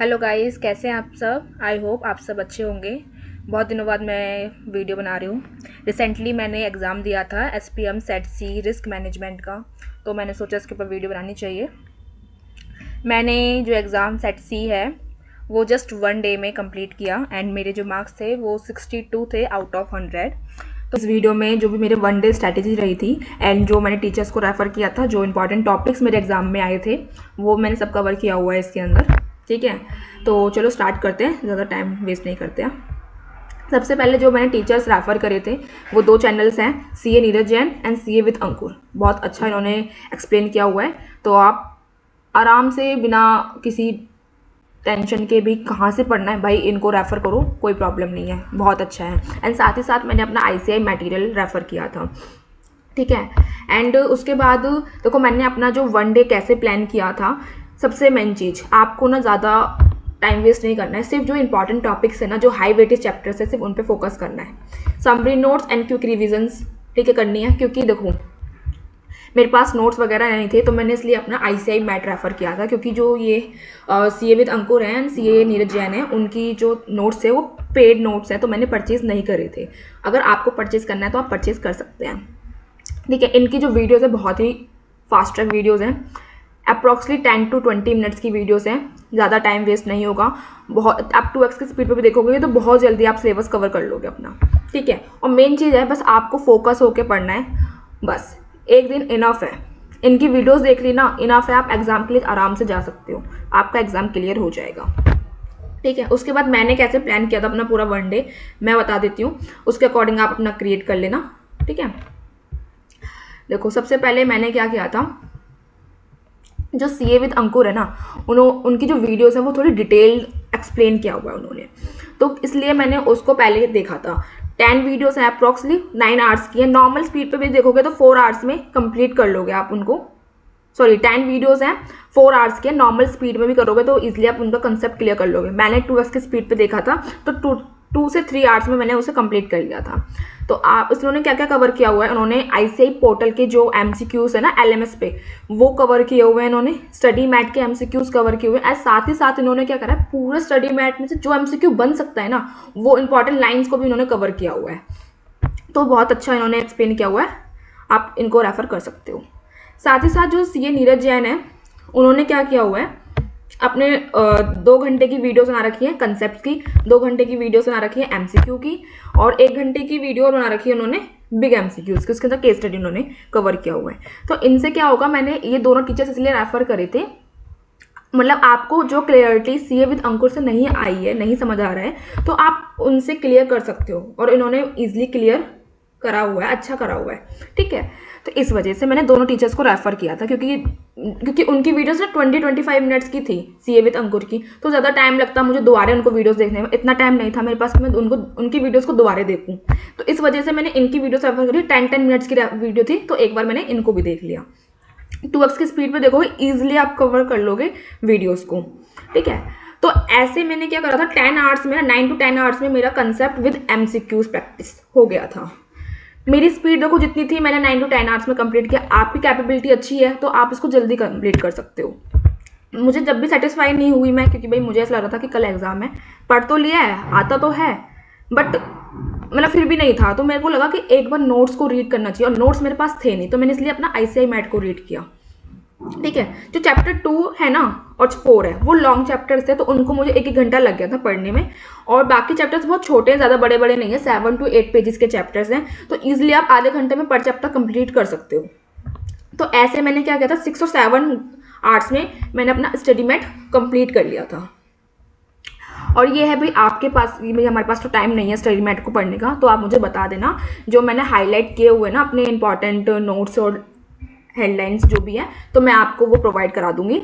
Hello guys, कैसे हैं आप सब। आई होप आप सब अच्छे होंगे। बहुत दिनों बाद मैं वीडियो बना रही हूँ। रिसेंटली मैंने एग्ज़ाम दिया था SPM सेट सी रिस्क मैनेजमेंट का, तो मैंने सोचा इसके ऊपर वीडियो बनानी चाहिए। मैंने जो एग्ज़ाम सेट सी है वो जस्ट 1 डे में कंप्लीट किया एंड मेरे जो मार्क्स थे वो 62 थे आउट ऑफ 100। तो इस वीडियो में जो भी मेरे 1 डे स्ट्रैटेजी रही थी एंड जो मैंने टीचर्स को रेफ़र किया था, जो इंपॉर्टेंट टॉपिक्स मेरे एग्ज़ाम में आए थे, वो मैंने सब कवर किया हुआ है इसके अंदर। ठीक है, तो चलो स्टार्ट करते हैं, ज़्यादा टाइम वेस्ट नहीं करते हैं। सबसे पहले जो मैंने टीचर्स रेफ़र करे थे वो 2 चैनल्स हैं, CA Neeraj Jain and CA with Ankur. बहुत अच्छा इन्होंने एक्सप्लेन किया हुआ है, तो आप आराम से बिना किसी टेंशन के भी कहाँ से पढ़ना है भाई, इनको रेफ़र करो, कोई प्रॉब्लम नहीं है, बहुत अच्छा है। एंड साथ ही साथ मैंने अपना ICI मटेरियल रेफ़र किया था। ठीक है, एंड उसके बाद देखो मैंने अपना जो 1 डे कैसे प्लान किया था। सबसे मेन चीज़, आपको ना ज़्यादा टाइम वेस्ट नहीं करना है, सिर्फ जो इंपॉर्टेंट टॉपिक्स है ना, जो हाई वेटेज चैप्टर्स है, सिर्फ उन पे फोकस करना है। Summary notes and quick revisions ठीक है करनी है, क्योंकि देखो मेरे पास नोट्स वगैरह नहीं थे, तो मैंने इसलिए अपना ICI मैट रेफ़र किया था, क्योंकि जो ये CA विद अंकुर हैं एंड CA नीरज जैन है, उनकी जो नोट्स है वो पेड नोट्स हैं, तो मैंने परचेज़ नहीं करे थे। अगर आपको परचेज़ करना है तो आप परचेज़ कर सकते हैं। ठीक है, इनकी जो वीडियोज़ है बहुत ही फास्ट ट्रैक वीडियोज़ हैं, अप्रॉक्सली 10 to 20 मिनट्स की वीडियोज़ हैं, ज़्यादा टाइम वेस्ट नहीं होगा। बहुत आप 2x की स्पीड पे भी देखोगे तो बहुत जल्दी आप सिलेबस कवर कर लोगे अपना। ठीक है, और मेन चीज़ है बस आपको फोकस होकर पढ़ना है, बस एक दिन इनफ है। इनकी वीडियोज़ देख ली ना, इनफ है, आप एग्ज़ाम के लिए आराम से जा सकते हो, आपका एग्ज़ाम क्लियर हो जाएगा। ठीक है, उसके बाद मैंने कैसे प्लान किया था अपना पूरा 1 डे, मैं बता देती हूँ, उसके अकॉर्डिंग आप अपना क्रिएट कर लेना। ठीक है, देखो सबसे पहले मैंने क्या किया था, जो CA विद अंकुर है ना, उनकी जो वीडियोस है वो थोड़ी डिटेल्ड एक्सप्लेन किया हुआ है उन्होंने, तो इसलिए मैंने उसको पहले देखा था। 10 वीडियोस हैं, अप्रॉक्सली 9 आवर्स की है। नॉर्मल स्पीड पे भी देखोगे तो 4 आवर्स में कंप्लीट कर लोगे आप उनको। सॉरी, 10 वीडियोस हैं, 4 आवर्स के। नॉर्मल स्पीड में भी करोगे तो इजीली आप उनका कंसेप्ट क्लियर कर लोगे। मैंने 2x की स्पीड पे देखा था, तो 2 से 3 आवर्स में मैंने उसे कंप्लीट कर लिया था। तो आप उन्होंने क्या क्या कवर किया हुआ है, उन्होंने ICI पोर्टल के जो MCQs है ना LMS पे, वो कवर किए हुए हैं इन्होंने। स्टडी मैट के MCQs कवर किए हुए हैं। साथ ही साथ इन्होंने क्या करा है, पूरे स्टडी मैट में से जो MCQ बन सकता है ना, वो इंपॉर्टेंट लाइन्स को भी इन्होंने कवर किया हुआ है। तो बहुत अच्छा इन्होंने एक्सप्लेन किया हुआ है, आप इनको रेफर कर सकते हो। साथ ही साथ जो CA नीरज जैन है, उन्होंने क्या किया हुआ है, अपने 2 घंटे की वीडियोस बना रखी है कंसेप्ट की, 2 घंटे की वीडियोस बना रखी है MCQ की, और 1 घंटे की वीडियो बना रखी है उन्होंने बिग MCQs की, उसके अंदर केस स्टडी उन्होंने कवर किया हुआ है। तो इनसे क्या होगा, मैंने ये दोनों टीचर्स इसलिए रेफर करे थे, मतलब आपको जो क्लियरिटी CA विद अंकुर से नहीं आई है, नहीं समझ आ रहा है, तो आप उनसे क्लियर कर सकते हो, और इन्होंने ईजिली क्लियर करा हुआ है, अच्छा करा हुआ है। ठीक है, तो इस वजह से मैंने दोनों टीचर्स को रेफ़र किया था, क्योंकि उनकी वीडियोस ना 20-25 मिनट्स की थी CA विद अंकुर की, तो ज़्यादा टाइम लगता मुझे दोबारा उनको वीडियोस देखने में, इतना टाइम नहीं था मेरे पास कि मैं उनकी वीडियोस को दोबारा देखूँ। तो इस वजह से मैंने इनकी वीडियोस रेफर करी। 10 मिनट्स की वीडियो थी, तो एक बार मैंने इनको भी देख लिया। 2x की स्पीड पे देखोगे ईजिली आप कवर कर लोगे वीडियोस को। ठीक है, तो ऐसे मैंने क्या करा था, 10 आवर्स में, 9 to 10 आवर्स में मेरा कंसेप्ट विद MCQs प्रैक्टिस हो गया था। मेरी स्पीड देखो जितनी थी, मैंने 9 to 10 आवर्स में कंप्लीट किया। आपकी कैपेबिलिटी अच्छी है तो आप इसको जल्दी कंप्लीट कर सकते हो। मुझे जब भी सेटिस्फाई नहीं हुई मैं, क्योंकि भाई मुझे ऐसा लग रहा था कि कल एग्जाम है, पढ़ तो लिया है, आता तो है, बट मतलब फिर भी नहीं था, तो मेरे को लगा कि एक बार नोट्स को रीड करना चाहिए, और नोट्स मेरे पास थे नहीं, तो मैंने इसलिए अपना ICI मैट को रीड किया। ठीक है, जो चैप्टर 2 है ना और 4 है वो लॉन्ग चैप्टर्स थे, तो उनको मुझे 1-1 घंटा लग गया था पढ़ने में, और बाकी चैप्टर्स बहुत छोटे हैं, ज़्यादा बड़े बड़े नहीं है, 7 to 8 पेजेस के चैप्टर्स हैं, तो ईजिली आप आधे घंटे में पर चैप्टर कंप्लीट कर सकते हो। तो ऐसे मैंने क्या किया था, 6 और 7 आवर्स में मैंने अपना स्टडी मैट कंप्लीट कर लिया था। और ये है भाई आपके पास, भाई हमारे पास तो टाइम नहीं है स्टडी मैट को पढ़ने का, तो आप मुझे बता देना, जो मैंने हाईलाइट किए हुए ना अपने इंपॉर्टेंट नोट्स और हेडलाइंस जो भी है, तो मैं आपको वो प्रोवाइड करा दूंगी।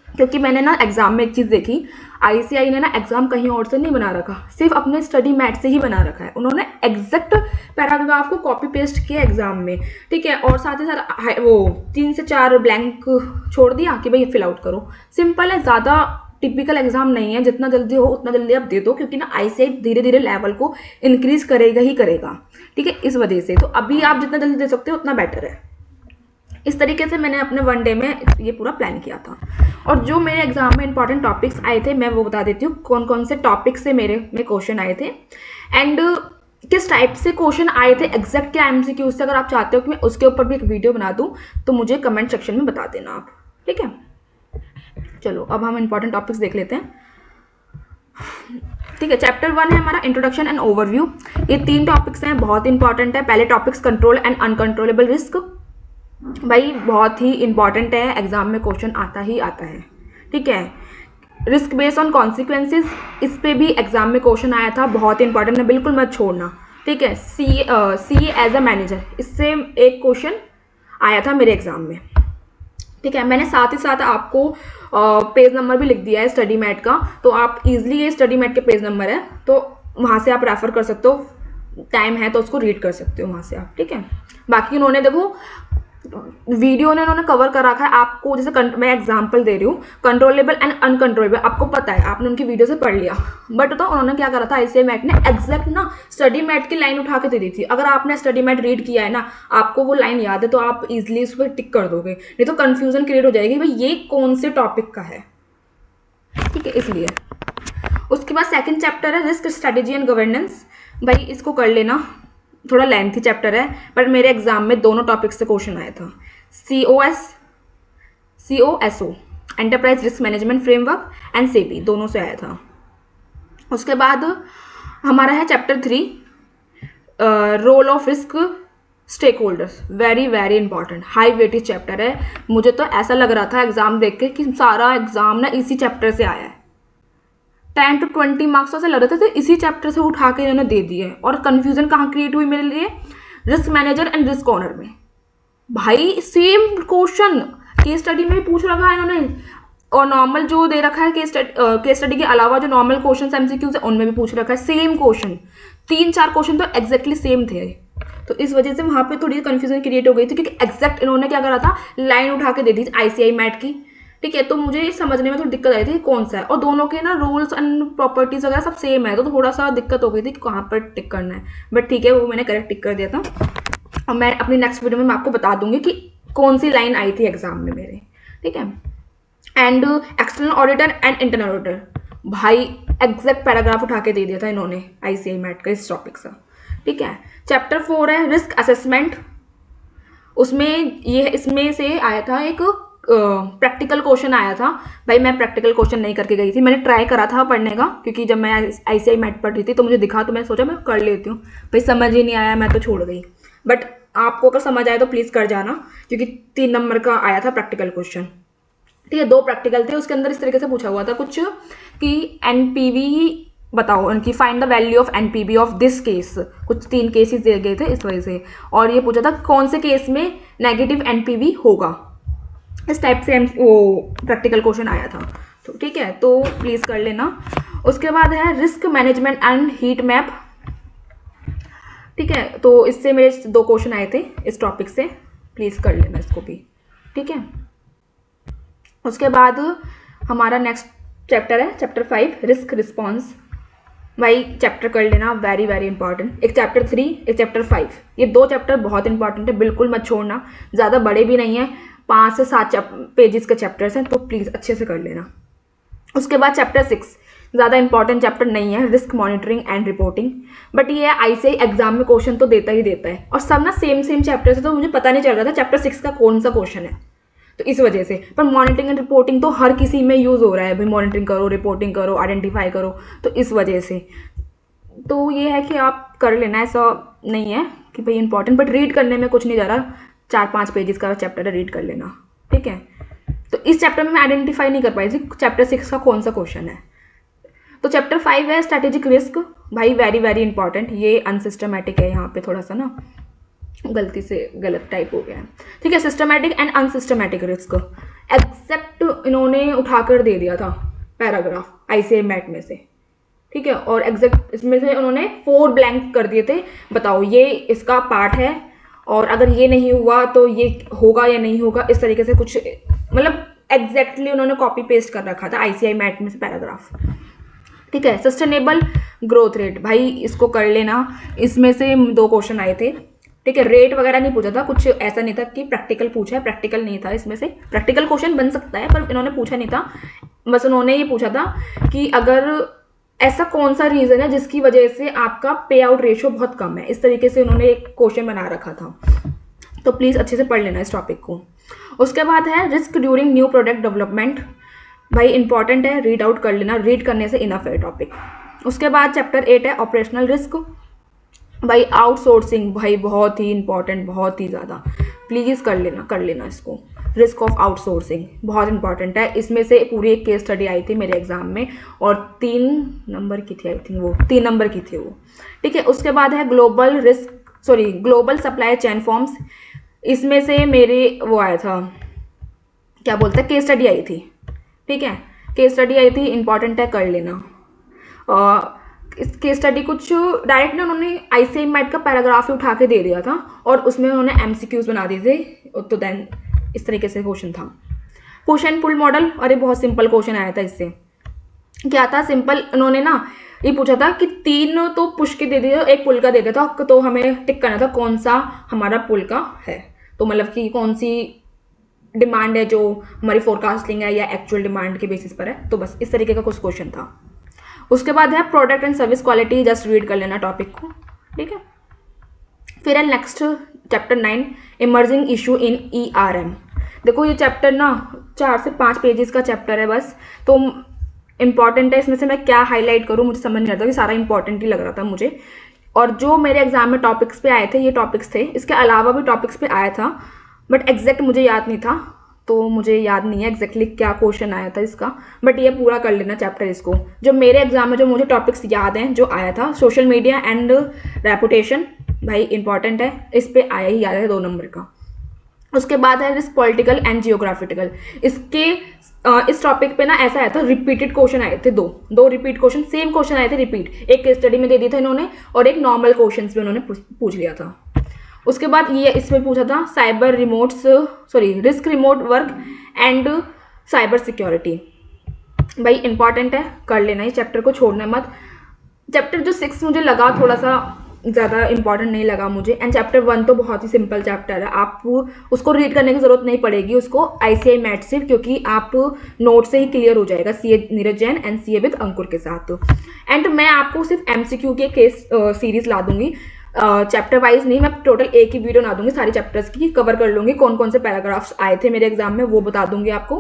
क्योंकि मैंने ना एग्जाम में एक चीज़ देखी, ICI ने ना एग्जाम कहीं और से नहीं बना रखा, सिर्फ अपने स्टडी मैट से ही बना रखा है। उन्होंने एग्जैक्ट पैराग्राफ को कॉपी पेस्ट किया एग्जाम में। ठीक है, और साथ ही साथ वो 3 से 4 ब्लैंक छोड़ दिया कि भाई फिल आउट करो। सिंपल है, ज़्यादा टिपिकल एग्जाम नहीं है, जितना जल्दी हो उतना जल्दी आप दे दो, क्योंकि ना ICI धीरे धीरे लेवल को इंक्रीज करेगा ही करेगा। ठीक है, इस वजह से तो अभी आप जितना जल्दी दे सकते हो उतना बेटर है। इस तरीके से मैंने अपने वन डे में ये पूरा प्लान किया था। और जो मेरे एग्जाम में इंपॉर्टेंट टॉपिक्स आए थे मैं वो बता देती हूँ, कौन कौन से टॉपिक से मेरे में क्वेश्चन आए थे एंड किस टाइप से क्वेश्चन आए थे एग्जैक्ट क्या MCQ से। अगर आप चाहते हो कि मैं उसके ऊपर भी एक वीडियो बना दूँ तो मुझे कमेंट सेक्शन में बता देना आप, ठीक है। चलो अब हम इंपॉर्टेंट टॉपिक्स देख लेते हैं, ठीक है। चैप्टर 1 है हमारा इंट्रोडक्शन एंड ओवरव्यू। ये 3 टॉपिक्स हैं, बहुत इंपॉर्टेंट है। पहले topics control and uncontrollable risk, भाई बहुत ही इंपॉर्टेंट है, एग्जाम में क्वेश्चन आता ही आता है, ठीक है। रिस्क बेस्ड ऑन कॉन्सिक्वेंसेज, इस पे भी एग्जाम में क्वेश्चन आया था, बहुत इंपॉर्टेंट है, बिल्कुल मत छोड़ना, ठीक है। सी एज अ मैनेजर, इससे एक क्वेश्चन आया था मेरे एग्जाम में, ठीक है। मैंने साथ ही साथ आपको पेज नंबर भी लिख दिया है स्टडी मैट का, तो आप इजीली, ये स्टडी मैट के पेज नंबर है तो वहाँ से आप रेफर कर सकते हो, टाइम है तो उसको रीड कर सकते हो वहाँ से आप, ठीक है। बाकी उन्होंने देखो वीडियो ने उन्होंने कवर कर रखा है आपको, जैसे मैं एग्जांपल दे रही हूँ, कंट्रोलेबल एंड अनकंट्रोलेबल आपको पता है, आपने उनकी वीडियो से पढ़ लिया, बट तो उन्होंने क्या करा था, ICAI मैट ने एग्जैक्ट ना स्टडी मैट की लाइन उठा के दे दी थी। अगर आपने स्टडी मैट रीड किया है ना, आपको वो लाइन याद है तो आप इजिली उस पर टिक कर दोगे, नहीं तो कन्फ्यूजन क्रिएट हो जाएगी भाई ये कौन से टॉपिक का है, ठीक है, इसलिए। उसके बाद सेकेंड चैप्टर है रिस्क स्ट्रेटेजी एंड गवर्नेंस, भाई इसको कर लेना, थोड़ा लेंथी चैप्टर है, पर मेरे एग्जाम में दोनों टॉपिक से क्वेश्चन आया था, COSO enterprise risk management framework and SEBI, दोनों से आया था। उसके बाद हमारा है chapter 3 role of risk stakeholders, very very important, high weightage chapter है। मुझे तो ऐसा लग रहा था एग्जाम देख के कि सारा एग्जाम ना इसी चैप्टर से आया है, 10 to 20 मार्क्स से लग रहे थे, तो इसी चैप्टर से उठा के इन्होंने दे दिए। और कंफ्यूजन कहाँ क्रिएट हुई मेरे लिए, risk manager and risk owner में, भाई सेम क्वेश्चन केस स्टडी में भी पूछ रखा है इन्होंने, और नॉर्मल जो दे रखा है केस स्टडी के अलावा जो नॉर्मल क्वेश्चन MCQ है उनमें भी पूछ रखा है सेम क्वेश्चन, 3-4 क्वेश्चन तो एग्जैक्टली सेम थे। तो इस वजह से वहाँ पे थोड़ी कंफ्यूजन क्रिएट हो गई थी, क्योंकि एग्जैक्ट इन्होंने क्या करा था, लाइन उठा के दे दी ICAI मैट की, ठीक है। तो मुझे समझने में थोड़ी दिक्कत आई थी कौन सा है, और दोनों के ना रूल्स एंड प्रॉपर्टीज वगैरह सब सेम है, तो थोड़ा सा दिक्कत हो गई थी कहाँ पर टिक करना है, बट ठीक है वो मैंने करेक्ट टिक कर दिया था। और मैं अपनी नेक्स्ट वीडियो में मैं आपको बता दूंगी कि कौन सी लाइन आई थी एग्जाम में मेरे, ठीक है। And external auditor and internal auditor, भाई एग्जैक्ट पैराग्राफ उठा के दे दिया था इन्होंने ICAI मैट का इस टॉपिक से, ठीक है। चैप्टर 4 है रिस्क असेसमेंट, इसमें से आया था एक प्रैक्टिकल क्वेश्चन आया था, भाई मैं प्रैक्टिकल क्वेश्चन नहीं करके गई थी, मैंने ट्राई करा था पढ़ने का, क्योंकि जब मैं ICAI मैट पढ़ रही थी तो मुझे दिखा, तो मैंने सोचा मैं कर लेती हूँ, भाई समझ ही नहीं आया मैं तो छोड़ गई। बट आपको अगर समझ आए तो प्लीज़ कर जाना, क्योंकि 3 नंबर का आया था प्रैक्टिकल क्वेश्चन, ठीक है। 2 प्रैक्टिकल थे, उसके अंदर इस तरीके से पूछा हुआ था कुछ कि NPV बताओ, उनकी find the value of NPV of this case, कुछ 3 केसेस दिए गए थे इस वजह से, और ये पूछा था कौन से केस में नेगेटिव NPV होगा, इस टाइप से वो प्रैक्टिकल क्वेश्चन आया था, तो ठीक है, तो प्लीज़ कर लेना। उसके बाद है risk management and heat map, ठीक है, तो इससे मेरे 2 क्वेश्चन आए थे इस टॉपिक से, प्लीज़ कर लेना इसको भी, ठीक है। उसके बाद हमारा नेक्स्ट चैप्टर है चैप्टर 5 रिस्क रिस्पॉन्स, भाई चैप्टर कर लेना, वेरी वेरी इंपॉर्टेंट, एक चैप्टर 3 एक चैप्टर 5, ये 2 चैप्टर बहुत इंपॉर्टेंट है, बिल्कुल मत छोड़ना, ज़्यादा बड़े भी नहीं है, 5 से 7 पेजेस के चैप्टर्स हैं, तो प्लीज़ अच्छे से कर लेना। उसके बाद चैप्टर 6 ज़्यादा इंपॉर्टेंट चैप्टर नहीं है, risk monitoring and reporting, but ये ICAI एग्जाम में क्वेश्चन तो देता ही देता है, और सब ना सेम चैप्टर से, तो मुझे पता नहीं चल रहा था चैप्टर 6 का कौन सा क्वेश्चन है, तो इस वजह से। पर मॉनिटरिंग एंड रिपोर्टिंग तो हर किसी में यूज़ हो रहा है, भाई मॉनिटरिंग करो, रिपोर्टिंग करो, आइडेंटिफाई करो, तो इस वजह से तो ये है कि आप कर लेना, ऐसा नहीं है कि भाई इंपॉर्टेंट, बट रीड करने में कुछ नहीं जा रहा, 4-5 पेजेस का चैप्टर है, रीड कर लेना, ठीक है। तो इस चैप्टर में मैं आइडेंटिफाई नहीं कर पाई थी चैप्टर 6 का कौन सा क्वेश्चन है। तो चैप्टर 5 है स्ट्रैटेजिक रिस्क, भाई वेरी वेरी इंपॉर्टेंट, ये अनसिस्टमेटिक है, यहाँ पे थोड़ा सा ना गलती से गलत टाइप हो गया है, ठीक है। Systematic and unsystematic risk exact इन्होंने उठाकर दे दिया था पैराग्राफ ICAI मैट में से, ठीक है, और एग्जैक्ट इसमें से उन्होंने 4 ब्लैंक कर दिए थे, बताओ ये इसका पार्ट है, और अगर ये नहीं हुआ तो ये होगा या नहीं होगा, इस तरीके से कुछ, मतलब एग्जैक्टली उन्होंने कॉपी पेस्ट कर रखा था ICAI मैट में से पैराग्राफ, ठीक है। सस्टेनेबल ग्रोथ रेट, भाई इसको कर लेना, इसमें से 2 क्वेश्चन आए थे, ठीक है। रेट वगैरह नहीं पूछा था, कुछ ऐसा नहीं था कि प्रैक्टिकल पूछा है, प्रैक्टिकल नहीं था इसमें से। प्रैक्टिकल क्वेश्चन बन सकता है पर इन्होंने पूछा नहीं था, बस उन्होंने ये पूछा था कि अगर ऐसा कौन सा रीज़न है जिसकी वजह से आपका पे आउट रेशियो बहुत कम है, इस तरीके से उन्होंने एक क्वेश्चन बना रखा था। तो प्लीज़ अच्छे से पढ़ लेना इस टॉपिक को। उसके बाद है risk during new product development. भाई इंपॉर्टेंट है, रीड आउट कर लेना, रीड करने से इनफ है टॉपिक। उसके बाद चैप्टर 8 है ऑपरेशनल रिस्क। भाई आउटसोर्सिंग, भाई बहुत ही इंपॉर्टेंट, बहुत ही ज़्यादा, प्लीज़ कर लेना इसको। रिस्क ऑफ आउटसोर्सिंग बहुत इंपॉर्टेंट है। इसमें से पूरी एक केस स्टडी आई थी मेरे एग्जाम में और 3 नंबर की थी, आई थिंक वो 3 नंबर की थी वो, ठीक है। उसके बाद है ग्लोबल सप्लाई चेन फॉर्म्स। इसमें से मेरे वो आया था, क्या बोलते हैं, केस स्टडी आई थी, ठीक है, केस स्टडी आई थी, इंपॉर्टेंट है, कर लेना। इस केस स्टडी कुछ डायरेक्ट ना उन्होंने ICAI मैट का पैराग्राफ ही उठा के दे दिया था और उसमें उन्होंने MCQs बना दिए थे, तो देन इस तरीके से क्वेश्चन था। पुश एंड पुल मॉडल, अरे बहुत सिंपल क्वेश्चन आया था इससे। क्या था, सिंपल उन्होंने ना ये पूछा था कि 3 तो पुश के दे दिए, एक पुल का दे दिया था, तो हमें टिक करना था कौन सा हमारा पुल का है, तो मतलब कि कौन सी डिमांड है जो हमारी फोरकास्टिंग है या एक्चुअल डिमांड के बेसिस पर है, तो बस इस तरीके का कुछ क्वेश्चन था। उसके बाद है product and service quality, just read कर लेना टॉपिक को, ठीक है। फिर है next chapter 9 emerging issue in ERM। देखो ये चैप्टर ना 4 से 5 पेजेस का चैप्टर है बस, तो इंपॉर्टेंट है। इसमें से मैं क्या हाईलाइट करूँ मुझे समझ नहीं आता, कि सारा इंपॉर्टेंट ही लग रहा था मुझे। और जो मेरे एग्जाम में टॉपिक्स पे आए थे ये टॉपिक्स थे, इसके अलावा भी टॉपिक्स पे आया था बट एग्जैक्ट मुझे याद नहीं था, तो मुझे याद नहीं है एग्जैक्टली क्या क्वेश्चन आया था इसका, बट ये पूरा कर लेना चैप्टर इसको। जो मेरे एग्जाम में जो मुझे टॉपिक्स याद हैं जो आया था, सोशल मीडिया एंड रेपुटेशन, भाई इंपॉर्टेंट है, इस पे आया ही याद है 2 नंबर का। उसके बाद है रिस्क पॉलिटिकल एंड जियोग्राफिकल। इस टॉपिक पे ना ऐसा आया था, रिपीटेड क्वेश्चन आए थे, दो रिपीट क्वेश्चन, सेम क्वेश्चन आए थे रिपीट, एक केस स्टडी में दे दिया था इन्होंने और एक नॉर्मल क्वेश्चन भी उन्होंने पूछ लिया था। उसके बाद ये इसमें पूछा था risk remote work and cyber security. भाई इंपॉर्टेंट है, कर लेना, इस चैप्टर को छोड़ना मत। चैप्टर जो 6 मुझे लगा थोड़ा सा ज़्यादा इंपॉर्टेंट नहीं लगा मुझे, एंड चैप्टर 1 तो बहुत ही सिंपल चैप्टर है, आप उसको रीड करने की ज़रूरत नहीं पड़ेगी उसको ICAI मैट से, क्योंकि आप नोट से ही क्लियर हो जाएगा, CA Neeraj Jain and CA with Ankur के साथ। एंड मैं आपको सिर्फ MCQ के केस सीरीज ला दूंगी, चैप्टर वाइज नहीं, मैं टोटल एक ही वीडियो बना दूंगी, सारी चैप्टर्स की कवर कर लूँगी, कौन कौन से पैराग्राफ्स आए थे मेरे एग्जाम में वो बता दूंगी आपको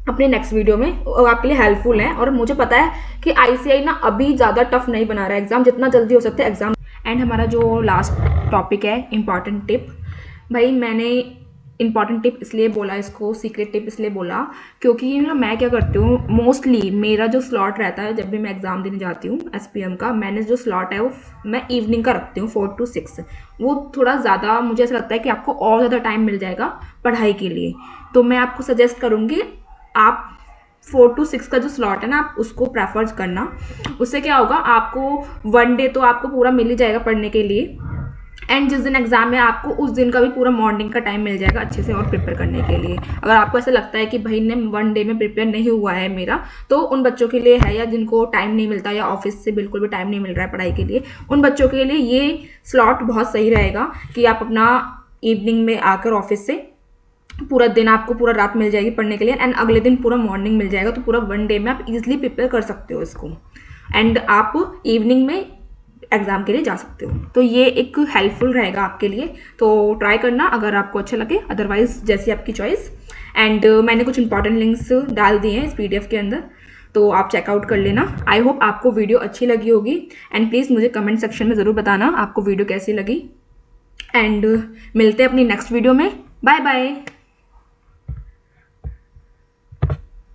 अपने नेक्स्ट वीडियो में, आपके लिए हेल्पफुल है। और मुझे पता है कि ICAI ना अभी ज़्यादा टफ नहीं बना रहा है एग्जाम, जितना जल्दी हो सकता है एग्जाम। एंड हमारा जो लास्ट टॉपिक है इंपॉर्टेंट टिप। भाई मैंने इंपॉर्टेंट टिप इसलिए बोला, इसको सीक्रेट टिप इसलिए बोला क्योंकि ना मैं क्या करती हूँ, मोस्टली मेरा जो स्लॉट रहता है जब भी मैं एग्ज़ाम देने जाती हूँ SPM का, मैंने जो स्लॉट है वो मैं इवनिंग का रखती हूँ 4 to 6। वो थोड़ा ज़्यादा मुझे ऐसा लगता है कि आपको और ज़्यादा टाइम मिल जाएगा पढ़ाई के लिए, तो मैं आपको सजेस्ट करूँगी आप 4 to 6 का जो स्लॉट है ना आप उसको प्रेफर करना। उससे क्या होगा, आपको 1 डे तो आपको पूरा मिल ही जाएगा पढ़ने के लिए, एंड जिस दिन एग्जाम है आपको उस दिन का भी पूरा मॉर्निंग का टाइम मिल जाएगा अच्छे से और प्रिपेयर करने के लिए। अगर आपको ऐसा लगता है कि भाई ने 1 डे में प्रिपेयर नहीं हुआ है मेरा, तो उन बच्चों के लिए है, या जिनको टाइम नहीं मिलता या ऑफिस से बिल्कुल भी टाइम नहीं मिल रहा है पढ़ाई के लिए, उन बच्चों के लिए ये स्लॉट बहुत सही रहेगा कि आप अपना इवनिंग में आकर ऑफिस से पूरा दिन, आपको पूरा रात मिल जाएगी पढ़ने के लिए, एंड अगले दिन पूरा मॉर्निंग मिल जाएगा, तो पूरा 1 डे में आप इजीली प्रिपेयर कर सकते हो इसको, एंड आप इवनिंग में एग्जाम के लिए जा सकते हो। तो ये एक हेल्पफुल रहेगा आपके लिए, तो ट्राई करना अगर आपको अच्छा लगे, अदरवाइज जैसी आपकी चॉइस। एंड मैंने कुछ इंपॉर्टेंट लिंक्स डाल दिए हैं इस PDF के अंदर, तो आप चेकआउट कर लेना। आई होप आपको वीडियो अच्छी लगी होगी, एंड प्लीज़ मुझे कमेंट सेक्शन में ज़रूर बताना आपको वीडियो कैसी लगी, एंड मिलते हैं अपनी नेक्स्ट वीडियो में। Bye bye.